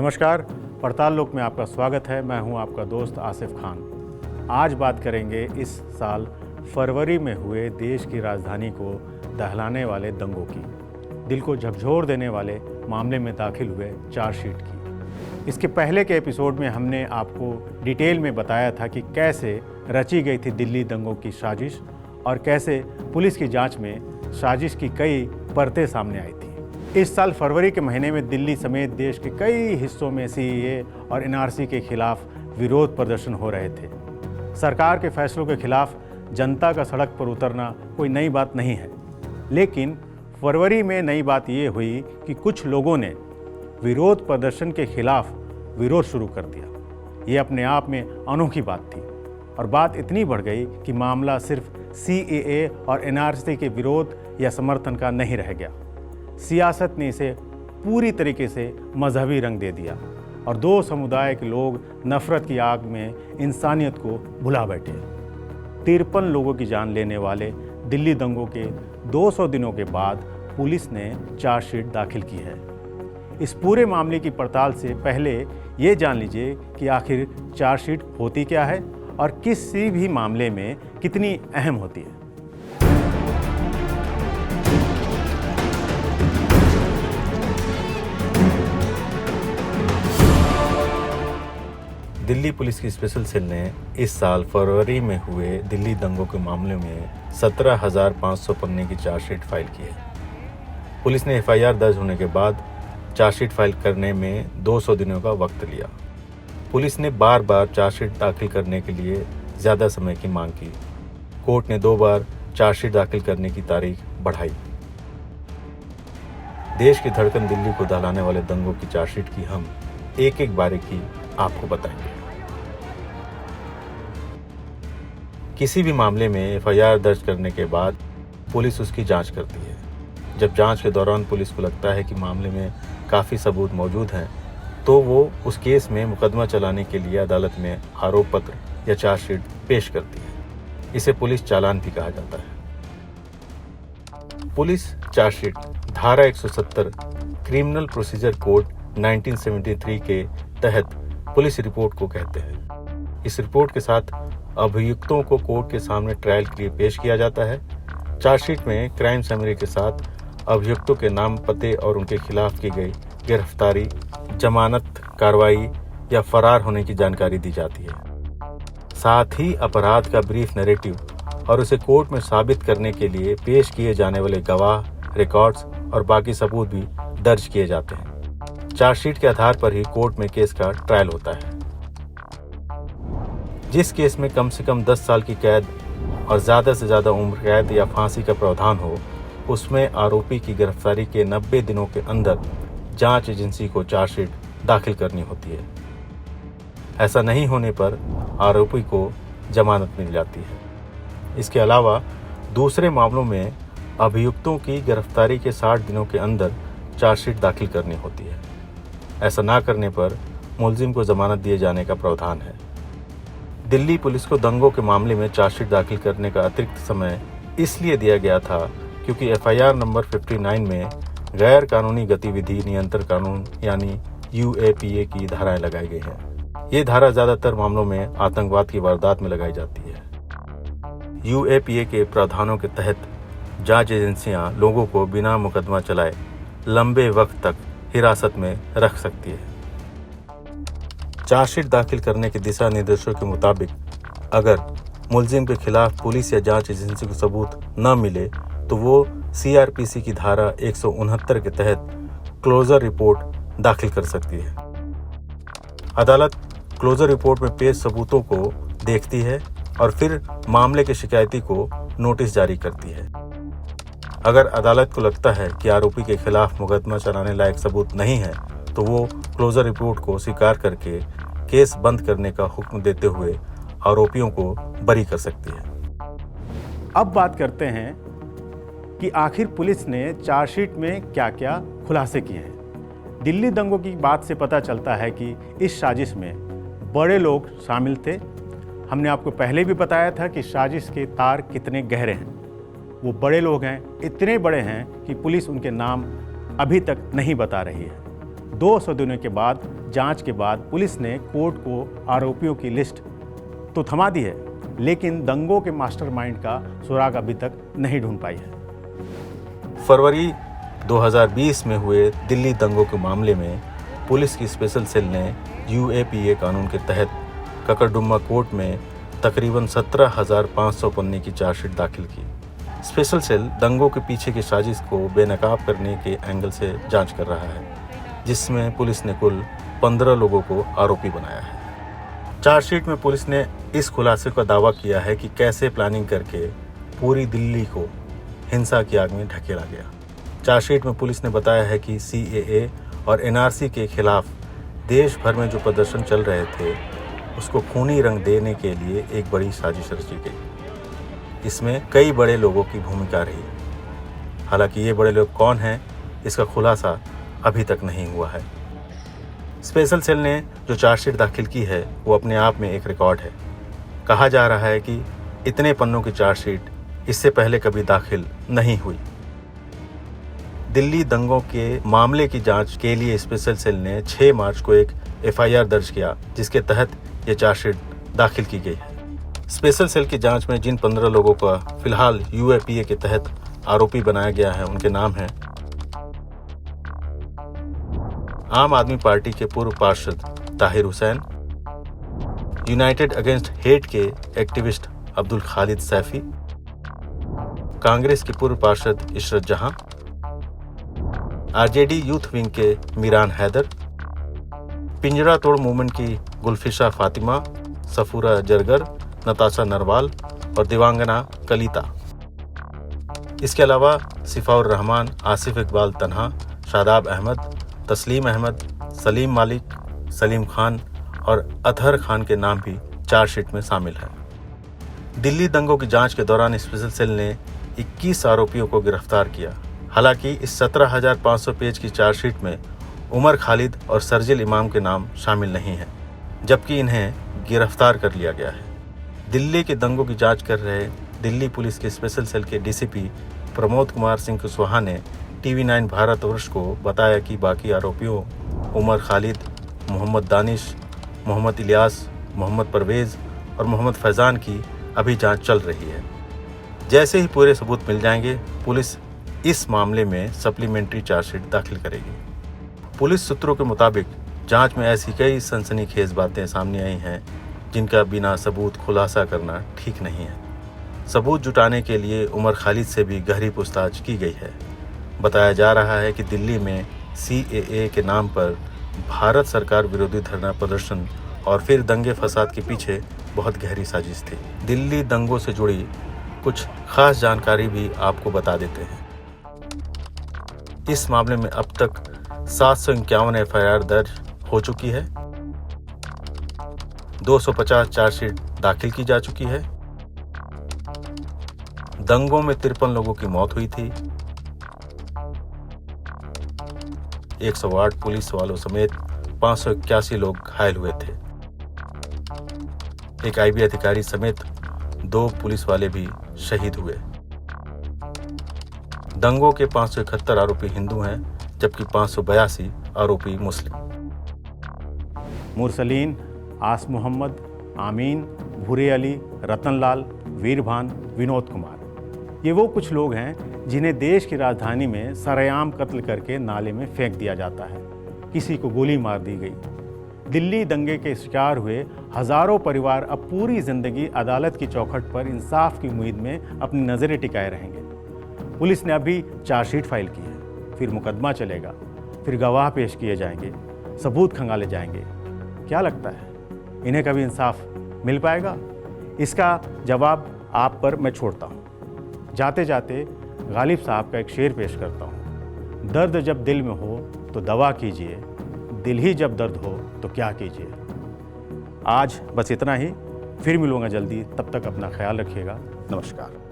नमस्कार, पड़ताल लोक में आपका स्वागत है। मैं हूं आपका दोस्त आसिफ खान। आज बात करेंगे इस साल फरवरी में हुए देश की राजधानी को दहलाने वाले दंगों की, दिल को झकझोर देने वाले मामले में दाखिल हुए चार्जशीट की। इसके पहले के एपिसोड में हमने आपको डिटेल में बताया था कि कैसे रची गई थी दिल्ली दंगों की साजिश और कैसे पुलिस की जांच में साजिश की कई परतें सामने आई थी। इस साल फरवरी के महीने में दिल्ली समेत देश के कई हिस्सों में सीएए और एनआरसी के खिलाफ विरोध प्रदर्शन हो रहे थे। सरकार के फैसलों के खिलाफ जनता का सड़क पर उतरना कोई नई बात नहीं है, लेकिन फरवरी में नई बात ये हुई कि कुछ लोगों ने विरोध प्रदर्शन के खिलाफ विरोध शुरू कर दिया। ये अपने आप में अनोखी बात थी और बात इतनी बढ़ गई कि मामला सिर्फ सीएए और एनआरसी के विरोध या समर्थन का नहीं रह गया। सियासत ने इसे पूरी तरीके से मजहबी रंग दे दिया और दो समुदाय के लोग नफरत की आग में इंसानियत को भुला बैठे। 53 लोगों की जान लेने वाले दिल्ली दंगों के 200 दिनों के बाद पुलिस ने चार्जशीट दाखिल की है। इस पूरे मामले की पड़ताल से पहले ये जान लीजिए कि आखिर चार्जशीट होती क्या है और किसी भी मामले में कितनी अहम होती है। दिल्ली पुलिस की स्पेशल सेल ने इस साल फरवरी में हुए दिल्ली दंगों के मामले में 17,500 पन्ने की चार्जशीट फाइल की है। पुलिस ने एफआईआर दर्ज होने के बाद चार्जशीट फाइल करने में 200 दिनों का वक्त लिया। पुलिस ने बार बार चार्जशीट दाखिल करने के लिए ज़्यादा समय की मांग की। कोर्ट ने 2 बार चार्जशीट दाखिल करने की तारीख बढ़ाई। देश की धड़कन दिल्ली को दहलाने वाले दंगों की चार्जशीट की हम एक एक बारीकी आपको बताएंगे। किसी भी मामले में एफआईआर दर्ज करने के बाद पुलिस उसकी जांच करती है। जब जांच के दौरान पुलिस को लगता है कि मामले में काफ़ी सबूत मौजूद हैं, तो वो उस केस में मुकदमा चलाने के लिए अदालत में आरोप पत्र या चार्जशीट पेश करती है। इसे पुलिस चालान भी कहा जाता है। पुलिस चार्जशीट धारा 170 क्रिमिनल प्रोसीजर कोड 1973 के तहत पुलिस रिपोर्ट को कहते हैं। इस रिपोर्ट के साथ अभियुक्तों को कोर्ट के सामने ट्रायल के लिए पेश किया जाता है। चार्जशीट में क्राइम समरी के साथ अभियुक्तों के नाम, पते और उनके खिलाफ की गई गिरफ्तारी, जमानत कार्रवाई या फरार होने की जानकारी दी जाती है। साथ ही अपराध का ब्रीफ नैरेटिव और उसे कोर्ट में साबित करने के लिए पेश किए जाने वाले गवाह, रिकॉर्ड्स और बाकी सबूत भी दर्ज किए जाते हैं। चार्जशीट के आधार पर ही कोर्ट में केस का ट्रायल होता है। जिस केस में कम से कम 10 साल की कैद और ज़्यादा से ज़्यादा उम्र कैद या फांसी का प्रावधान हो, उसमें आरोपी की गिरफ्तारी के 90 दिनों के अंदर जांच एजेंसी को चार्जशीट दाखिल करनी होती है। ऐसा नहीं होने पर आरोपी को जमानत मिल जाती है। इसके अलावा दूसरे मामलों में अभियुक्तों की गिरफ्तारी के 60 दिनों के अंदर चार्जशीट दाखिल करनी होती है। ऐसा ना करने पर मुलजिम को जमानत दिए जाने का प्रावधान है। दिल्ली पुलिस को दंगों के मामले में चार्जशीट दाखिल करने का अतिरिक्त समय इसलिए दिया गया था क्योंकि एफआईआर नंबर 59 में गैर कानूनी गतिविधि नियंत्रण कानून यानी यूएपीए की धाराएं लगाई गई हैं। ये धारा ज़्यादातर मामलों में आतंकवाद की वारदात में लगाई जाती है। यूएपीए के प्रावधानों के तहत जांच एजेंसियां लोगों को बिना मुकदमा चलाए लंबे वक्त तक हिरासत में रख सकती है। चार्जशीट दाखिल करने के दिशा निर्देशों के मुताबिक अगर मुलजिम के खिलाफ पुलिस या जांच एजेंसी को सबूत न मिले तो वो सीआरपीसी की धारा 169 के तहत क्लोजर रिपोर्ट दाखिल कर सकती है। अदालत क्लोजर रिपोर्ट में पेश सबूतों को देखती है और फिर मामले के शिकायती को नोटिस जारी करती है। अगर अदालत को लगता है कि आरोपी के खिलाफ मुकदमा चलाने लायक सबूत नहीं है, तो वो क्लोजर रिपोर्ट को स्वीकार करके केस बंद करने का हुक्म देते हुए आरोपियों को बरी कर सकती है। अब बात करते हैं कि आखिर पुलिस ने चार्जशीट में क्या क्या खुलासे किए हैं। दिल्ली दंगों की बात से पता चलता है कि इस साजिश में बड़े लोग शामिल थे। हमने आपको पहले भी बताया था कि साजिश के तार कितने गहरे हैं। वो बड़े लोग हैं, इतने बड़े हैं कि पुलिस उनके नाम अभी तक नहीं बता रही है। 200 दिनों के बाद जांच के बाद पुलिस ने कोर्ट को आरोपियों की लिस्ट तो थमा दी है, लेकिन दंगों के मास्टरमाइंड का सुराग अभी तक नहीं ढूंढ पाई है। फरवरी 2020 में हुए दिल्ली दंगों के मामले में पुलिस की स्पेशल सेल ने यूएपीए कानून के तहत ककरडुम्मा कोर्ट में तकरीबन 17,500 पन्ने की चार्जशीट दाखिल की। स्पेशल सेल दंगों के पीछे की साजिश को बेनकाब करने के एंगल से जांच कर रहा है, जिसमें पुलिस ने कुल 15 लोगों को आरोपी बनाया है। चार्जशीट में पुलिस ने इस खुलासे का दावा किया है कि कैसे प्लानिंग करके पूरी दिल्ली को हिंसा की आग में ढकेला गया। चार्जशीट में पुलिस ने बताया है कि सीएए और एनआरसी के खिलाफ देश भर में जो प्रदर्शन चल रहे थे उसको खूनी रंग देने के लिए एक बड़ी साजिश रची गई। इसमें कई बड़े लोगों की भूमिका रही। हालांकि ये बड़े लोग कौन हैं, इसका खुलासा अभी तक नहीं हुआ है। स्पेशल सेल ने जो चार्जशीट दाखिल की है वो अपने आप में एक रिकॉर्ड है। कहा जा रहा है कि इतने पन्नों की चार्जशीट इससे पहले कभी दाखिल नहीं हुई। दिल्ली दंगों के मामले की जांच के लिए स्पेशल सेल ने 6 मार्च को एक एफआईआर दर्ज किया, जिसके तहत ये चार्जशीट दाखिल की गई है। स्पेशल सेल की जांच में जिन 15 लोगों का फिलहाल यूएपीए के तहत आरोपी बनाया गया है उनके नाम हैं आम आदमी पार्टी के पूर्व पार्षद Tahir Hussain, United against hate के एक्टिविस्ट अब्दुल खालिद सैफी, कांग्रेस की पूर्व पार्षद इशरत जहां, आरजेडी यूथ विंग के मीरान हैदर, पिंजरा तोड़ मूवमेंट की गुलफिशा फातिमा, सफूरा जरगर, नताशा नरवाल और दिवांगना कलिता। इसके अलावा सिफाउर रहमान, आसिफ इकबाल तन्हा, शादाब अहमद, तस्लीम अहमद, सलीम मालिक, सलीम खान और अतहर खान के नाम भी चार्जशीट में शामिल है। दिल्ली दंगों की जांच के दौरान स्पेशल सेल ने 21 आरोपियों को गिरफ्तार किया। हालांकि इस 17,500 पेज की चार्जशीट में उमर खालिद और सरजिल इमाम के नाम शामिल नहीं हैं, जबकि इन्हें गिरफ्तार कर लिया गया है। दिल्ली के दंगों की जांच कर रहे दिल्ली पुलिस के स्पेशल सेल के डीसीपी प्रमोद कुमार सिंह कुशवाहा ने TV9 भारतवर्ष को बताया कि बाकी आरोपियों उमर खालिद, मोहम्मद दानिश, मोहम्मद इलियास, मोहम्मद परवेज़ और मोहम्मद फैज़ान की अभी जांच चल रही है। जैसे ही पूरे सबूत मिल जाएंगे, पुलिस इस मामले में सप्लीमेंट्री चार्जशीट दाखिल करेगी। पुलिस सूत्रों के मुताबिक जांच में ऐसी कई सनसनीखेज बातें सामने आई हैं जिनका बिना सबूत खुलासा करना ठीक नहीं है। सबूत जुटाने के लिए उमर खालिद से भी गहरी पूछताछ की गई है। बताया जा रहा है कि दिल्ली में सीएए के नाम पर भारत सरकार विरोधी धरना प्रदर्शन और फिर दंगे फसाद के पीछे बहुत गहरी साजिश थी। दिल्ली दंगों से जुड़ी कुछ खास जानकारी भी आपको बता देते हैं। इस मामले में अब तक 751 एफआईआर दर्ज हो चुकी है, 250 चार्जशीट दाखिल की जा चुकी है। दंगों में 53 लोगों की मौत हुई थी। 108 पुलिस वालों समेत 581 लोग घायल हुए थे। एक आईबी अधिकारी समेत 2 पुलिस वाले भी शहीद हुए। दंगों के 571 आरोपी हिंदू हैं, जबकि 582 आरोपी मुस्लिम। मुरसलीन, आस मोहम्मद, आमीन, भूरे अली, रतनलाल, वीरभान, विनोद कुमार, ये वो कुछ लोग हैं जिन्हें देश की राजधानी में सरेआम कत्ल करके नाले में फेंक दिया जाता है। किसी को गोली मार दी गई। दिल्ली दंगे के शिकार हुए हजारों परिवार अब पूरी जिंदगी अदालत की चौखट पर इंसाफ की उम्मीद में अपनी नज़रें टिकाए रहेंगे। पुलिस ने अभी चार्जशीट फाइल की है, फिर मुकदमा चलेगा, फिर गवाह पेश किए जाएंगे, सबूत खंगाले जाएंगे। क्या लगता है इन्हें कभी इंसाफ मिल पाएगा? इसका जवाब आप पर मैं छोड़ता हूँ। जाते जाते गालिब साहब का एक शेर पेश करता हूँ। दर्द जब दिल में हो तो दवा कीजिए, दिल ही जब दर्द हो तो क्या कीजिए। आज बस इतना ही, फिर मिलूंगा जल्दी। तब तक अपना ख्याल रखिएगा। नमस्कार।